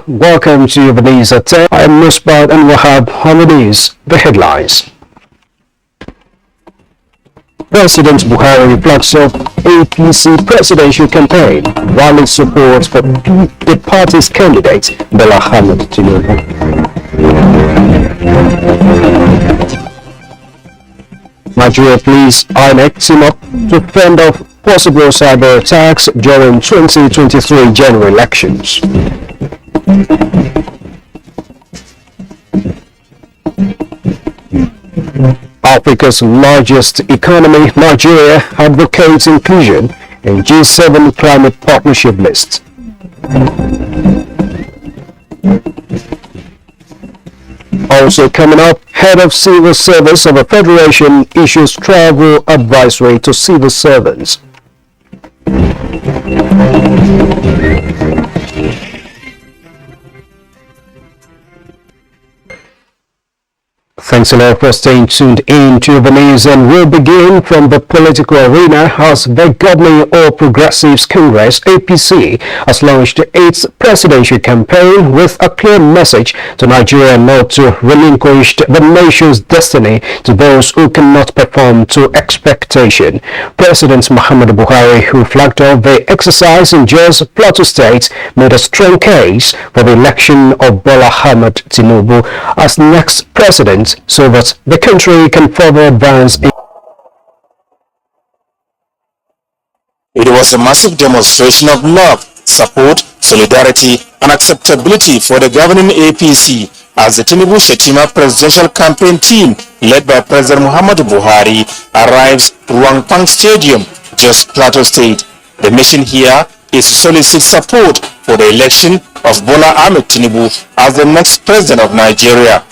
welcome to Ebenezer 10. I am Musbat and Wahab Hamidis. The headlines. President Buhari flags off APC presidential campaign, rally support for the party's candidate, Bola Ahmed Tinubu. Nigeria police INEC team up to fend off possible cyber attacks during 2023 general elections. Africa's largest economy, Nigeria, advocates inclusion in G7 climate partnership list. Also coming up, head of civil service of a federation issues travel advisory to civil servants. Thanks a lot for staying tuned in to the news, and we'll begin from the political arena as the governing All Progressives Congress APC has launched its presidential campaign with a clear message to Nigeria not to relinquish the nation's destiny to those who cannot perform to expectation. President Muhammadu Buhari, who flagged off the exercise in Jos Plateau State, made a strong case for the election of Bola Ahmed Tinubu as next president, so that the country can further advance. It was a massive demonstration of love, support, solidarity, and acceptability for the governing APC as the Tinubu Shetima presidential campaign team, led by President Muhammadu Buhari, arrives Ruangpang Stadium, Jos Plateau State. The mission here is to solicit support for the election of Bola Ahmed Tinubu as the next president of Nigeria.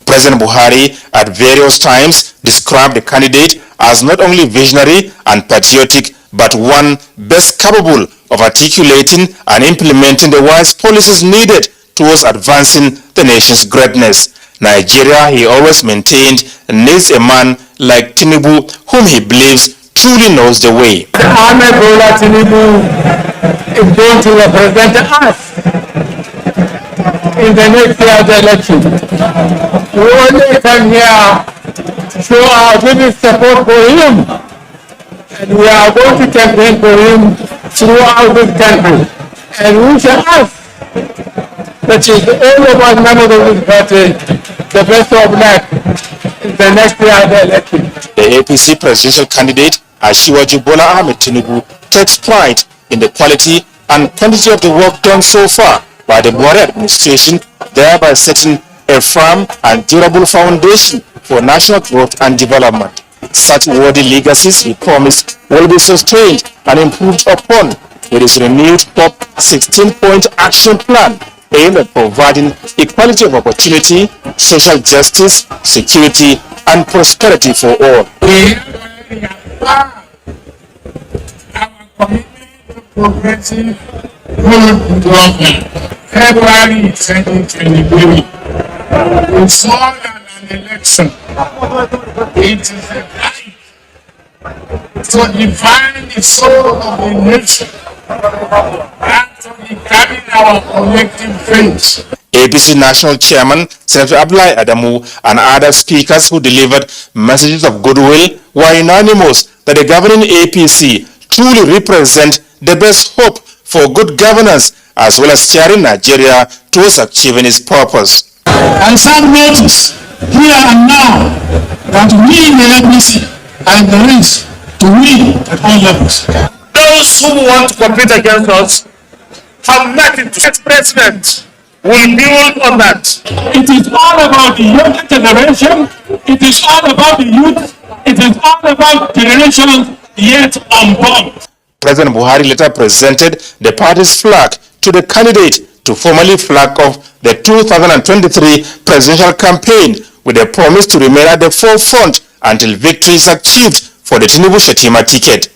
President Buhari at various times described the candidate as not only visionary and patriotic, but one best capable of articulating and implementing the wise policies needed towards advancing the nation's greatness. Nigeria, he always maintained, needs a man like Tinubu, whom he believes truly knows the way. Ahmed Bola Tinubu is going to represent us in the next year's election. We only come here to show our vivid support for him, and we are going to campaign for him throughout this country. And we shall ask that all of us members of this party the best of luck in the next year's election. The APC presidential candidate, Asiwaju Bola Ahmed Tinubu, takes pride in the quality and quantity of the work done so far by the Buhari administration, thereby setting a firm and durable foundation for national growth and development. Such worthy legacies, he promised, will be sustained and improved upon with his renewed top 16-point action plan aimed at providing equality of opportunity, social justice, security, and prosperity for all. We our commitment to progressive good government. February 2023. We saw that an election. It is a right to define the soul of the nation and to determine our collective fate. APC National Chairman Senator Abdullahi Adamu and other speakers who delivered messages of goodwill were unanimous that the governing APC truly represent the best hope for good governance as well as steering Nigeria towards achieving its purpose. And some notice here and now that we in the APC are in the race to win at all levels. Those who want to compete against us have nothing to say. President will build on that. It is all about the younger generation. It is all about the youth. It is all about generations yet unborn. President Buhari later presented the party's flag to the candidate to formally flag off the 2023 presidential campaign with a promise to remain at the forefront until victory is achieved for the Tinubu Shetima ticket.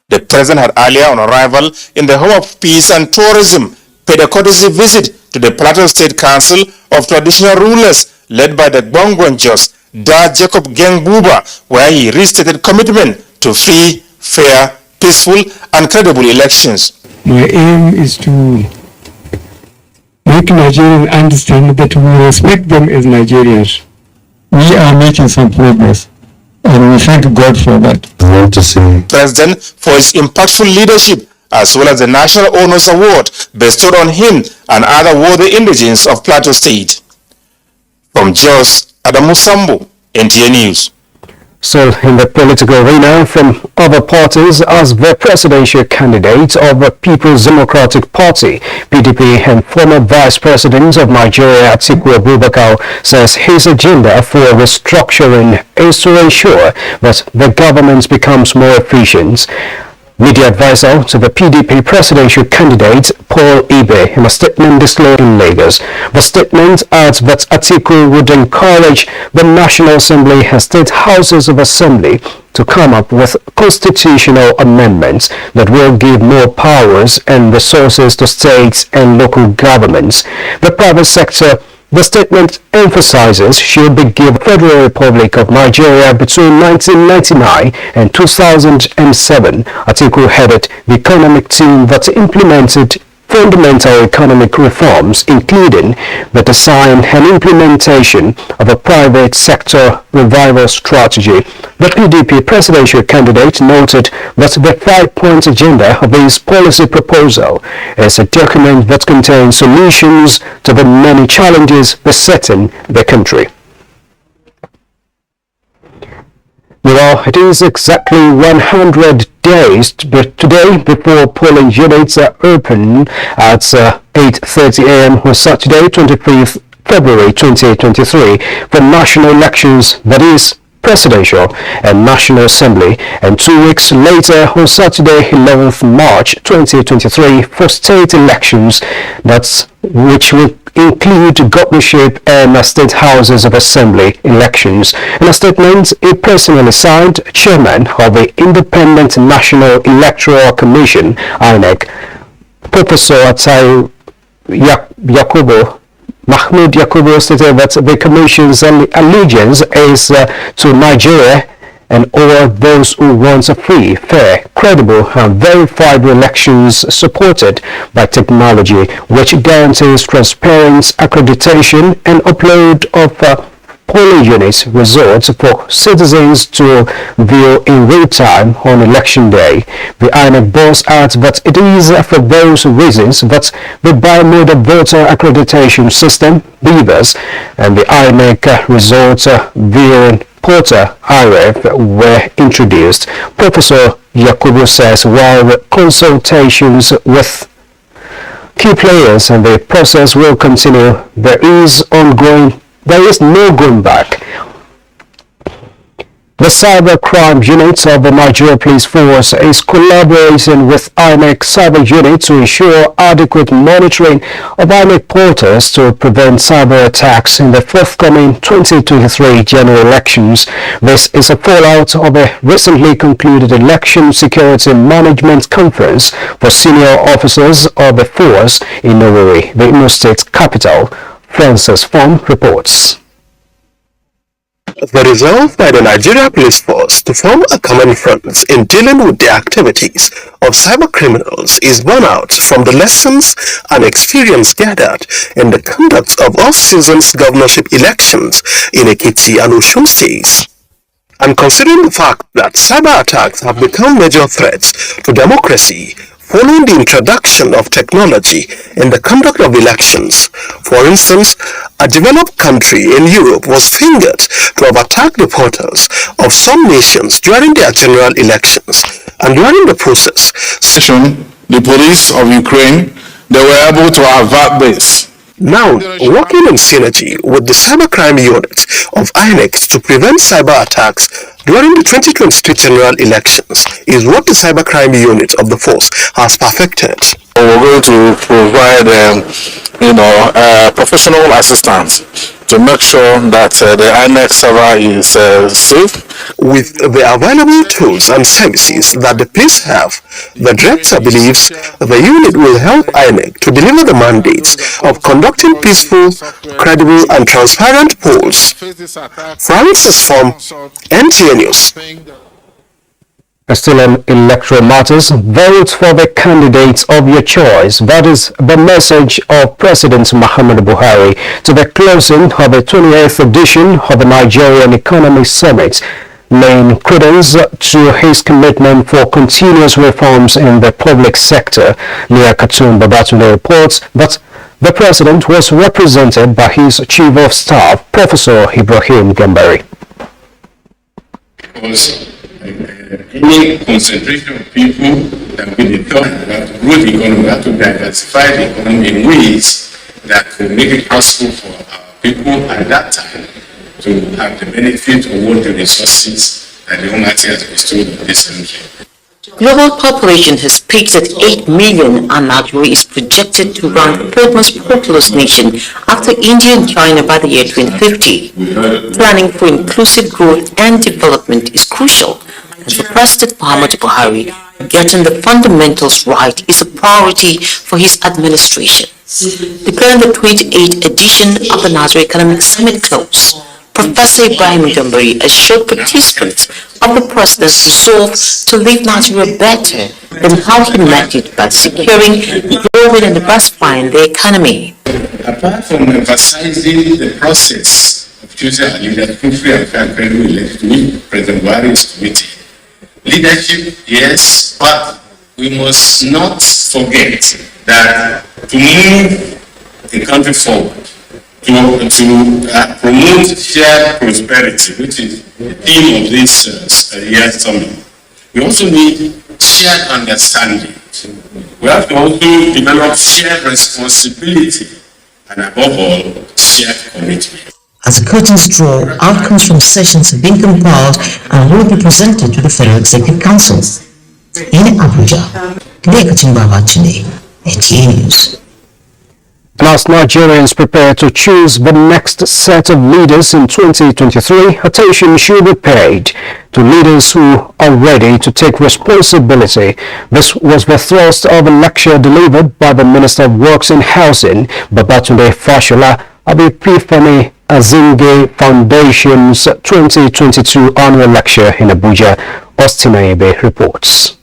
The president had earlier on arrival in the Home of Peace and Tourism paid a courtesy visit to the Plateau State Council of Traditional Rulers led by the Gwangwanjos, Da Jacob Gengbuba, where he restated commitment to free, fair, peaceful and credible elections. My aim is to make Nigerians understand that we respect them as Nigerians. We are making some progress, and we thank God for that. I want to see President for his impactful leadership, as well as the National Honors Award bestowed on him and other worthy indigenes of Plateau State. From Jos, Adamu Sambo, NTA News. Still in the political arena, from other parties, as the presidential candidate of the People's Democratic Party, PDP, and former Vice President of Nigeria, Atiku Abubakar, says his agenda for restructuring is to ensure that the government becomes more efficient. Media advisor to the PDP presidential candidate, Paul Ibe, in a statement disclosed in Lagos. The statement adds that Atiku would encourage the National Assembly and State Houses of Assembly to come up with constitutional amendments that will give more powers and resources to states and local governments. The private sector, the statement emphasizes, should be given Federal Republic of Nigeria between 1999 and 2007. Atiku headed the economic team that implemented fundamental economic reforms, including the design and implementation of a private sector revival strategy. The PDP presidential candidate noted that the 5-point agenda of his policy proposal is a document that contains solutions to the many challenges besetting the country. Well, it is exactly 100 days today before polling units are open at 8:30 a.m. on Saturday, 25th February 2023 for national elections, that is, Presidential and National Assembly, and 2 weeks later on Saturday, 11th March 2023 for state elections, which will include governorship and state houses of assembly elections. In a statement, he personally signed, chairman of the Independent National Electoral Commission, INEC, Professor Atai Mahmoud Yakubu, stated that the Commission's allegiance is to Nigeria and all those who want a free, fair, credible and verified elections supported by technology, which guarantees transparent accreditation and upload of polling units results for citizens to view in real time on election day. The INEC boss adds that it is for those reasons that the bimodal voter accreditation system, BVAS, and the INEC results viewing portal, IREF, were introduced. Professor Yakubu says while the consultations with key players and the process will continue, there is no going back. The Cyber Crime Unit of the Nigeria Police Force is collaborating with INEC Cyber Unit to ensure adequate monitoring of INEC portals to prevent cyber attacks in the forthcoming 2023 general elections. This is a fallout of a recently concluded Election Security Management Conference for senior officers of the force in Owerri, the Imo State capital. Francis Fong reports. The resolve by the Nigeria Police Force to form a common front in dealing with the activities of cyber criminals is born out from the lessons and experience gathered in the conduct of all-seasons governorship elections in Ekiti and Osun states. And considering the fact that cyber attacks have become major threats to democracy following the introduction of technology in the conduct of elections. For instance, a developed country in Europe was fingered to have attacked the portals of some nations during their general elections, and during the process, the police of Ukraine, they were able to avert this. Now, working in synergy with the cybercrime unit of INEC to prevent cyber attacks during the 2023 general elections is what the cybercrime unit of the force has perfected. We're going to provide, professional assistance to make sure that the INEC server is safe. With the available tools and services that the police have, the director believes the unit will help INEC to deliver the mandates of conducting peaceful, credible and transparent polls. Francis from NTA News. Still on electoral matters, vote for the candidates of your choice. That is the message of President Muhammadu Buhari to the closing of the 28th edition of the Nigerian Economic Summit, laying credence to his commitment for continuous reforms in the public sector. Leah Katun Babatunde reports that the president was represented by his chief of staff, Professor Ibrahim Gambari. Any concentration of people that will be done, we have to grow the economy, we have to diversify the economy in ways that will make it possible for our people at that time to have the benefit of all the resources that the Almighty has bestowed on this country. Global population has peaked at 8 million and Nigeria is projected to rank third most populous nation after India and China by the year 2050. Planning for inclusive growth and development is crucial, and for President Muhammadu Buhari, getting the fundamentals right is a priority for his administration. Declaring the 28th edition of the Nigerian Economic Summit close, Professor Ibrahim Gambari assured participants of the president's resolve to leave Nigeria better than how he met it by securing, growing and diversifying the economy. Apart from emphasizing the process of choosing a leader through free and fair and credible election, which President Buhari is committed, leadership, yes, but we must not forget that to move the country forward, to promote shared prosperity, which is the theme of this year's summit, we also need shared understanding. We have to also develop shared responsibility and above all, shared commitment. As the curtains draw, outcomes from sessions have been compiled and will be presented to the Federal Executive Council. In Abuja, NTA News. And as Nigerians prepare to choose the next set of leaders in 2023, attention should be paid to leaders who are ready to take responsibility. This was the thrust of a lecture delivered by the Minister of Works and Housing, Babatunde Fashola, at the Epiphany Azinge Foundation's 2022 annual lecture in Abuja. Austin Ayebe reports.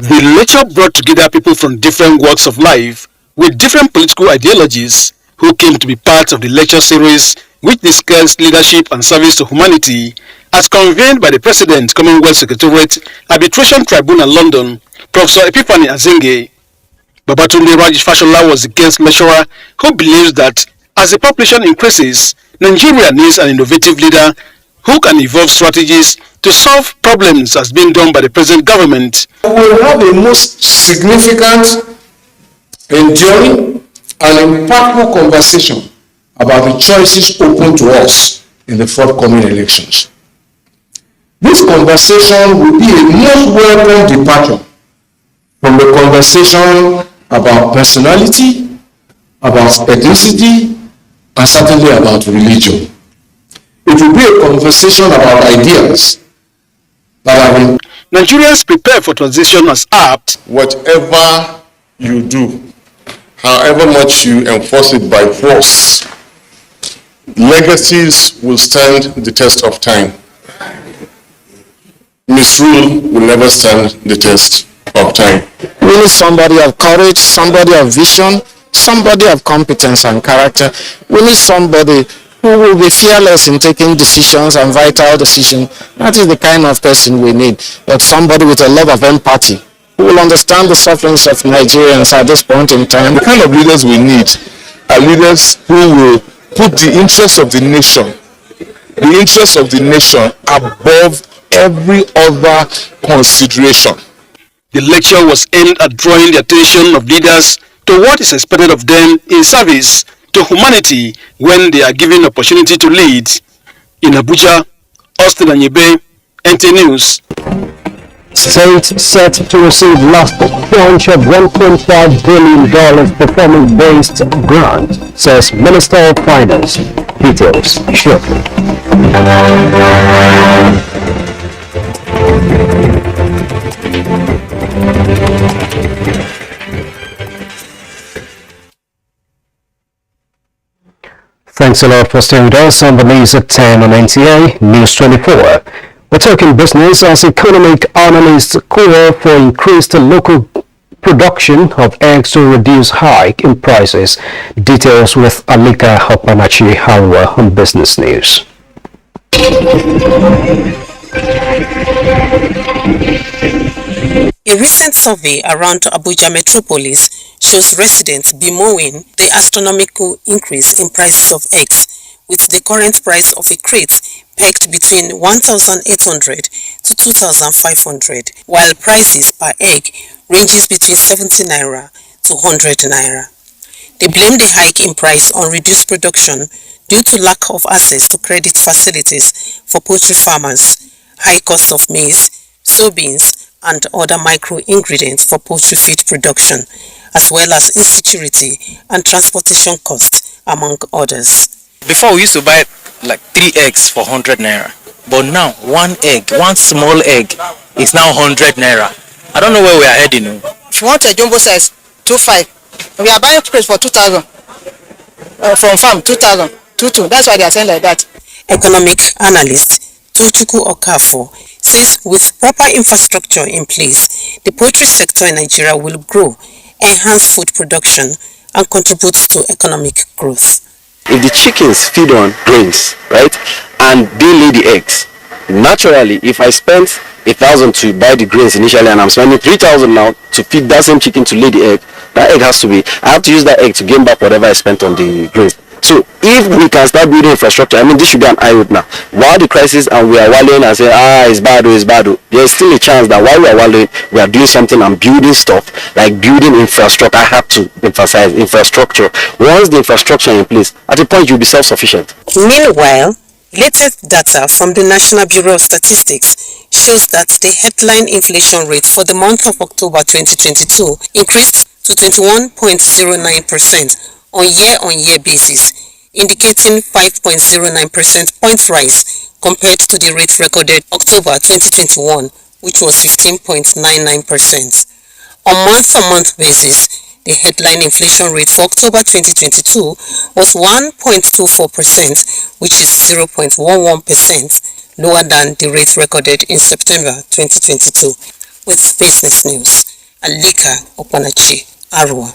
The lecture brought together people from different walks of life with different political ideologies who came to be part of the lecture series which discussed leadership and service to humanity as convened by the President, Commonwealth Secretariat, Arbitration Tribunal, London, Professor Epiphany Azinge. Babatunde Fashola was the guest lecturer who believes that as the population increases, Nigeria needs an innovative leader who can evolve strategies to solve problems as being done by the present government. We will have a most significant, enduring, and impactful conversation about the choices open to us in the forthcoming elections. This conversation will be a most welcome departure from the conversation about personality, about ethnicity, and certainly about religion. It will be a conversation about ideas that have been. Nigerians prepare for transition as apt. Whatever you do, however much you enforce it by force, legacies will stand the test of time. Misrule will never stand the test of time. We need somebody of courage, somebody of vision, somebody of competence and character. We need somebody who will be fearless in taking decisions and vital decisions. That is the kind of person we need. But somebody with a lot of empathy, who will understand the sufferings of Nigerians at this point in time. The kind of leaders we need are leaders who will put the interests of the nation above every other consideration. The lecture was aimed at drawing the attention of leaders to what is expected of them in service to humanity when they are given opportunity to lead. In Abuja, Austin Ayebe, NTA News. State set to receive last tranche of $1.5 billion performance-based grant, says Minister of Finance. Details shortly. Thanks a lot for staying with us on the news at 10 on NTA News 24. We're talking business as economic analysts call for increased local production of eggs to reduce hike in prices. Details with Alika Hopanachi Harwa on Business News. A recent survey around Abuja metropolis shows residents bemoaning the astronomical increase in prices of eggs, with the current price of a crate pegged between 1,800 to 2,500, while prices per egg ranges between 70 naira to 100 naira. They blame the hike in price on reduced production due to lack of access to credit facilities for poultry farmers, high cost of maize, soybeans, and other micro-ingredients for poultry feed production, as well as insecurity and transportation costs, among others. Before we used to buy like 3 eggs for 100 naira, but now one small egg is now 100 naira. I don't know where we are heading. If you want a jumbo size, 2.5. We are buying crates for 2,000. From farm, 2,000, 2,2. That's why they are saying like that. Economic analyst Tochukwu Okafo says with proper infrastructure in place, the poultry sector in Nigeria will grow, enhance food production, and contribute to economic growth. If the chickens feed on grains, right, and they lay the eggs, naturally, if I spent 1,000 to buy the grains initially and I'm spending 3,000 now to feed that same chicken to lay the egg, that egg has to be, I have to use that egg to gain back whatever I spent on the grains. So if we can start building infrastructure, I mean, this should be an eye-opener. Now. While the crisis and we are wallowing and saying, it's bad, there is still a chance that while we are wallowing, we are doing something and building stuff, like building infrastructure. I have to emphasize infrastructure. Once the infrastructure in place, at a point you'll be self-sufficient. Meanwhile, latest data from the National Bureau of Statistics shows that the headline inflation rate for the month of October 2022 increased to 21.09% on year-on-year basis, indicating 5.09% point rise compared to the rate recorded October 2021, which was 15.99%. On month-on-month basis, the headline inflation rate for October 2022 was 1.24%, which is 0.11% lower than the rate recorded in September 2022. With Business News, Alika Opanachi, Arua.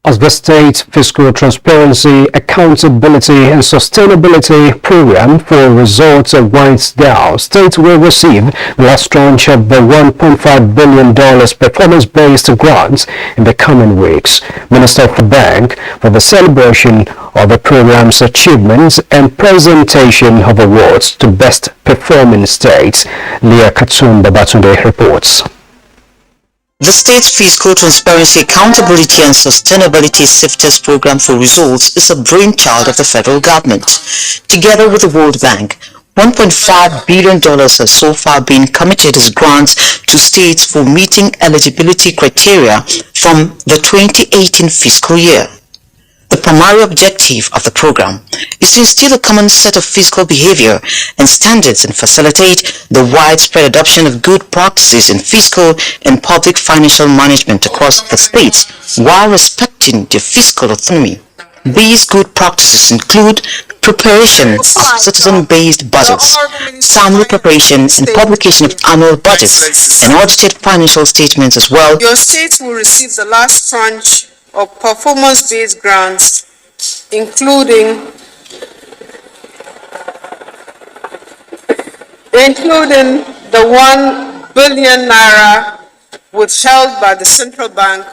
As the State Fiscal Transparency, Accountability and Sustainability Program for Results winds down, states will receive the last tranche of the $1.5 billion performance-based grants in the coming weeks. Minister for Bank for the celebration of the program's achievements and presentation of awards to best performing states. Leah Katsumba Batunde reports. The State Fiscal Transparency, Accountability and Sustainability Sifters Program for Results is a brainchild of the federal government. Together with the World Bank, $1.5 billion has so far been committed as grants to states for meeting eligibility criteria from the 2018 fiscal year. The primary objective of the program is to instill a common set of fiscal behavior and standards and facilitate the widespread adoption of good practices in fiscal and public financial management across the states while respecting their fiscal autonomy. These good practices include preparation of citizen-based budgets, timely preparation and publication of annual budgets and audited financial statements as well. Your state will receive the last tranche of performance-based grants, including the 1 billion naira withheld by the central bank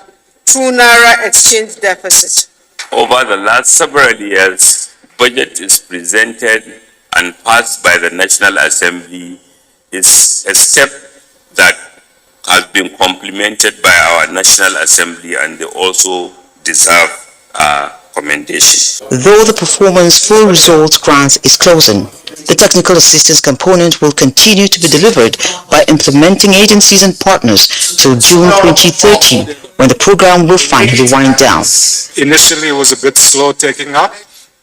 through naira exchange deficit. Over the last several years, budget is presented and passed by the National Assembly is a step that has been complemented by our National Assembly, and they also deserve commendation. Though the performance full results grant is closing, the technical assistance component will continue to be delivered by implementing agencies and partners till June 2030, when the program will finally wind down. Initially, it was a bit slow taking up,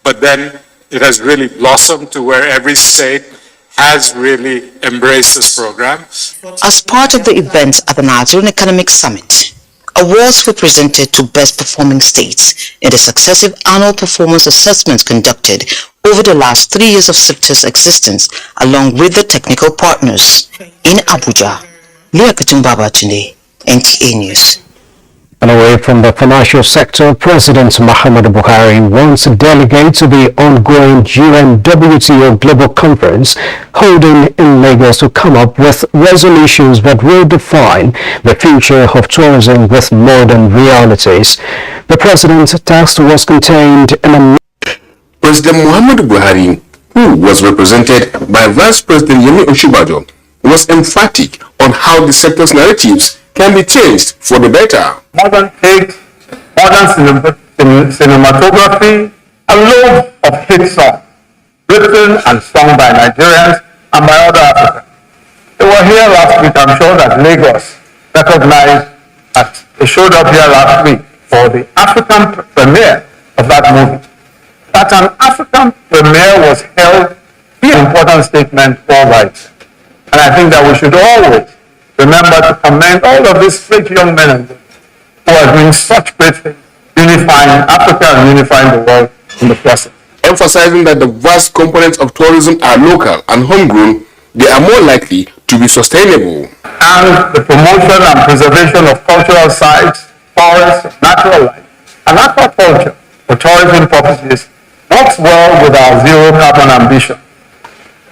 but then it has really blossomed to where every state has really embraced this program. As part of the event at the Nigerian Economic Summit, Awards were presented to best performing states in the successive annual performance assessments conducted over the last 3 years of sector's existence, along with the technical partners. In Abuja, Liakatun Babachinde, NTA News. And away from the financial sector, President Muhammadu Buhari wants delegates to the ongoing UNWTO Global Conference holding in Lagos to come up with resolutions that will define the future of tourism with modern realities. The president's text was contained in a... President Muhammadu Buhari, who was represented by Vice President Yemi Osinbajo, was emphatic on how the sector's narratives can be changed for the better. Modern takes, modern cinematography, a load of hit songs written and sung by Nigerians and by other Africans. They were here last week. I'm sure that Lagos recognized that they showed up here last week for the African premiere of that movie. That an African premiere was held, be an important statement, all right. And I think that we should always remember to commend all of these great young men and women who are doing such great things, unifying Africa and unifying the world in the process. Emphasizing that the vast components of tourism are local and homegrown, they are more likely to be sustainable. And the promotion and preservation of cultural sites, forests, natural life, and aquaculture for tourism purposes works well with our zero carbon ambition.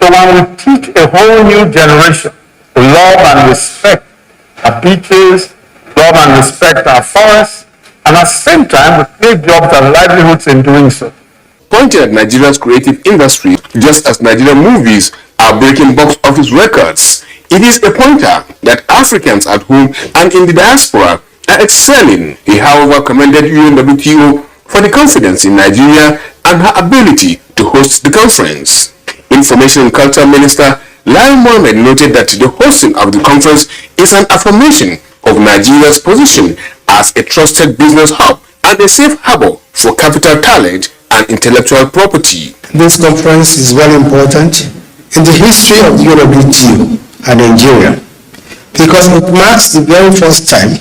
So when we teach a whole new generation to love and respect our beaches, love and respect our forests, and at the same time we create jobs and livelihoods in doing so. Pointing at Nigeria's creative industry, just as Nigerian movies are breaking box office records, it is a pointer that Africans at home and in the diaspora are excelling. He, however, commended UNWTO for the confidence in Nigeria and her ability to host the conference. Information and Culture Minister Lai Mohammed noted that the hosting of the conference is an affirmation of Nigeria's position as a trusted business hub and a safe harbor for capital talent and intellectual property. This conference is very important in the history of the UNWTO and Nigeria because it marks the very first time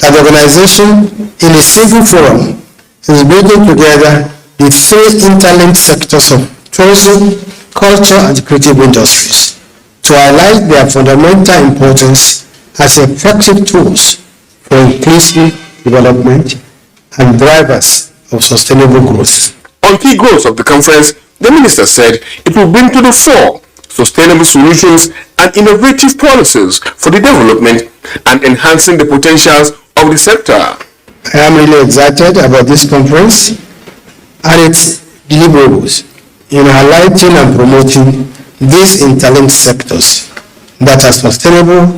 that the organization in a single forum is bringing together the three interlinked sectors of tourism, culture, and creative industries to highlight their fundamental importance as effective tools for inclusive development and drivers of sustainable growth. On key goals of the conference, the minister said it will bring to the fore sustainable solutions and innovative policies for the development and enhancing the potentials of the sector. I am really excited about this conference and its deliverables in highlighting and promoting these interlinked sectors that are sustainable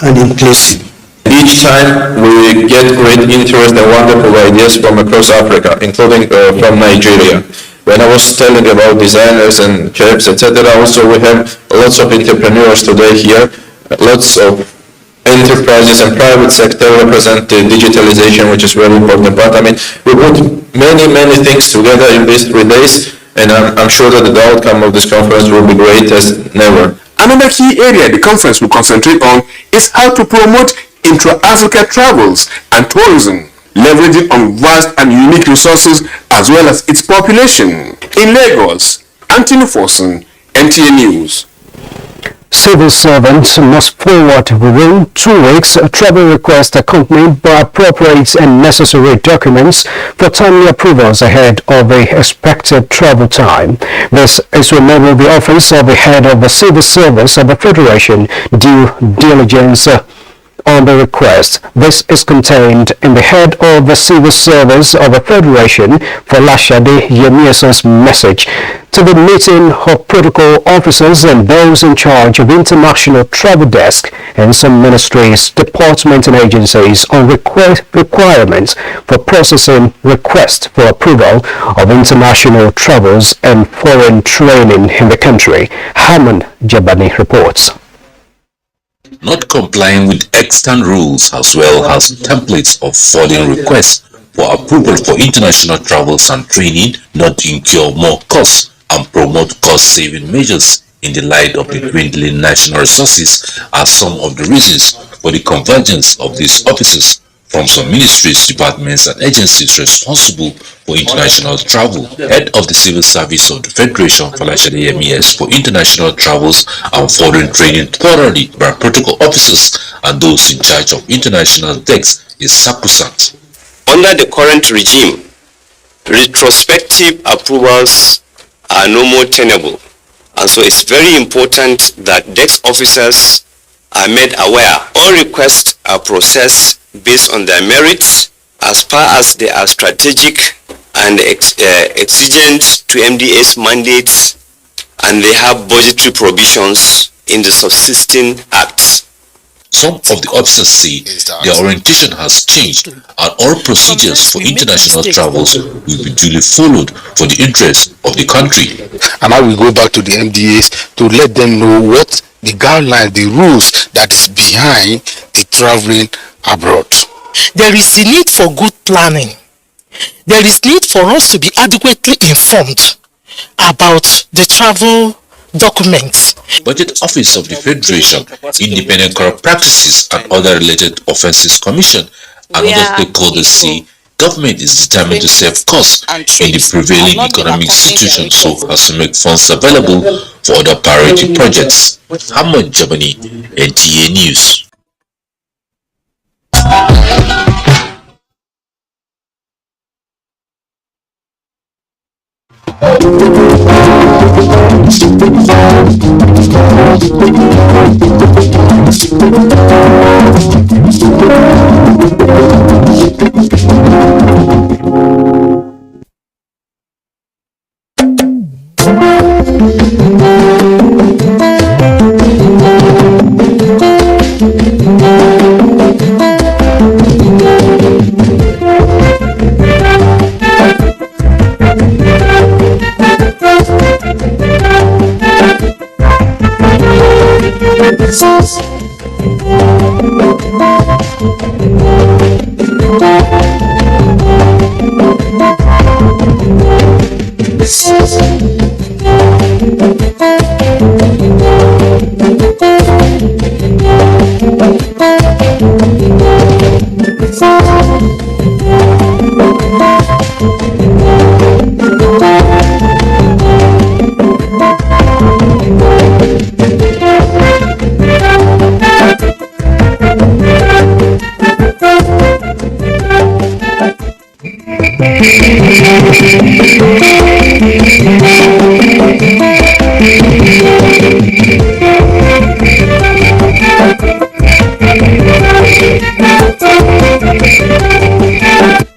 and inclusive. Each time we get great interest and wonderful ideas from across Africa, including from Nigeria. When I was telling about designers and chefs, etc., also we have lots of entrepreneurs today here, lots of enterprises and private sector represent the digitalization, which is very important. But I mean, we put many things together in these 3 days, and I'm sure that the outcome of this conference will be great as never. Another key area the conference will concentrate on is how to promote intra-Africa travels and tourism, leveraging on vast and unique resources as well as its population. In Lagos, Anthony Fosun, NTA News. Civil servants must forward within 2 weeks a travel request accompanied by appropriate and necessary documents for timely approvals ahead of the expected travel time. This is to enable the office of the head of the civil service of the Federation due diligence on the request. This is contained in the head of the civil service of the Federation for Lashade Yemiaso's message to the meeting of protocol officers and those in charge of international travel desk and some ministries, departments and agencies on requirements for processing requests for approval of international travels and foreign training in the country. Haman Jabani reports. Not complying with extant rules as well as templates of foreign requests for approval for international travels and training not incur more costs and promote cost-saving measures in the light of the dwindling national resources are some of the reasons for the convergence of these officers from some ministries, departments and agencies responsible for international travel. Head of the Civil Service of the Federation, Falashade MES, for international travels and foreign training thoroughly by protocol officers and those in charge of international decks is sacrosanct. Under the current regime, retrospective approvals are no more tenable, and so it's very important that desk officers are made aware. All requests are processed based on their merits as far as they are strategic and exigent to MDA's mandates, and they have budgetary provisions in the subsisting acts. Some of the officers say their orientation has changed and all procedures for international travels will be duly followed for the interest of the country. And I will go back to the MDAs to let them know what the guidelines, the rules that is behind the traveling abroad. There is a need for good planning. There is need for us to be adequately informed about the travel documents. Budget Office of the Federation, Independent Corrupt Practices and Other Related Offences Commission and other stakeholders say government is determined to save costs in the prevailing economic situation so as to make funds available for other priority projects. Hamad Germany, NTA News.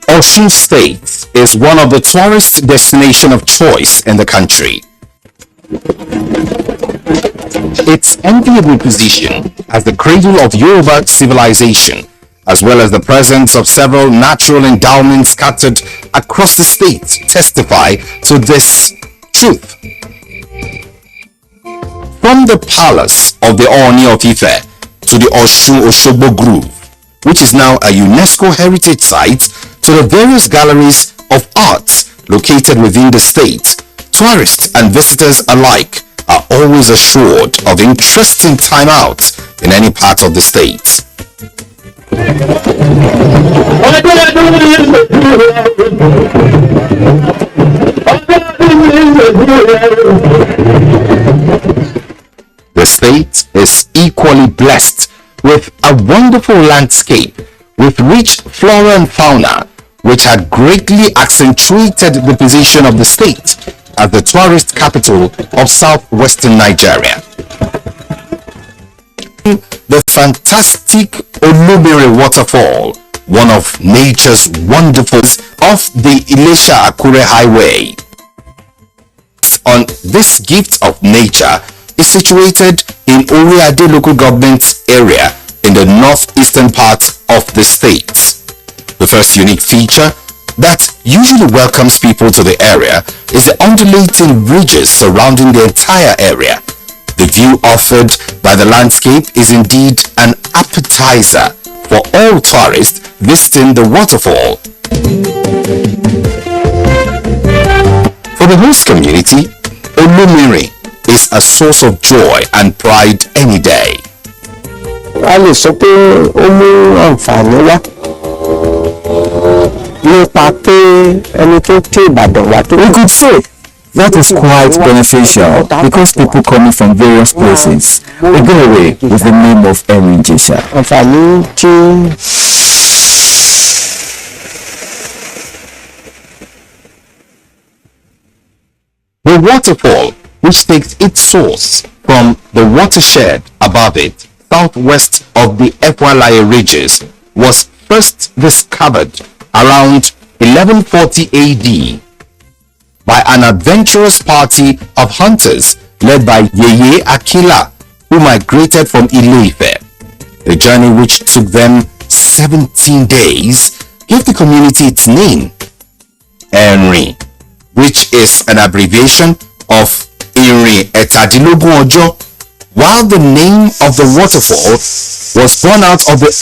Osun State is one of the tourist destinations of choice in the country. Its enviable position as the cradle of Yoruba civilization, as well as the presence of several natural endowments scattered across the state, testify to this truth. From the palace of the Oni of Ife to the Osun Osogbo Grove, which is now a UNESCO heritage site, to the various galleries of art located within the state, tourists and visitors alike are always assured of interesting time out in any part of the state. The state is equally blessed with a wonderful landscape with rich flora and fauna, which had greatly accentuated the position of the state as the tourist capital of southwestern Nigeria. The fantastic Olumere waterfall, one of nature's wonderfuls off the Ilesha-Akure highway. On this gift of nature is situated in Oriade local government area in the northeastern part of the state. The first unique feature that usually welcomes people to the area is the undulating ridges surrounding the entire area. The view offered by the landscape is indeed an appetizer for all tourists visiting the waterfall. For the host community, Olumere is a source of joy and pride any day. A lè sọ pé ó mú àǹfààní wá could say that is quite beneficial because people coming from various places will go away with the name of Erin-Ijesha. The waterfall, which takes its source from the watershed above it, southwest of the Ekwalaye ridges, was first discovered around 1140 AD by an adventurous party of hunters led by Yeye Akila, who migrated from Ile-Ife. The journey, which took them 17 days, gave the community its name, Erin, which is an abbreviation of Irin Etadilogun Ojo, while the name of the waterfall was born out of the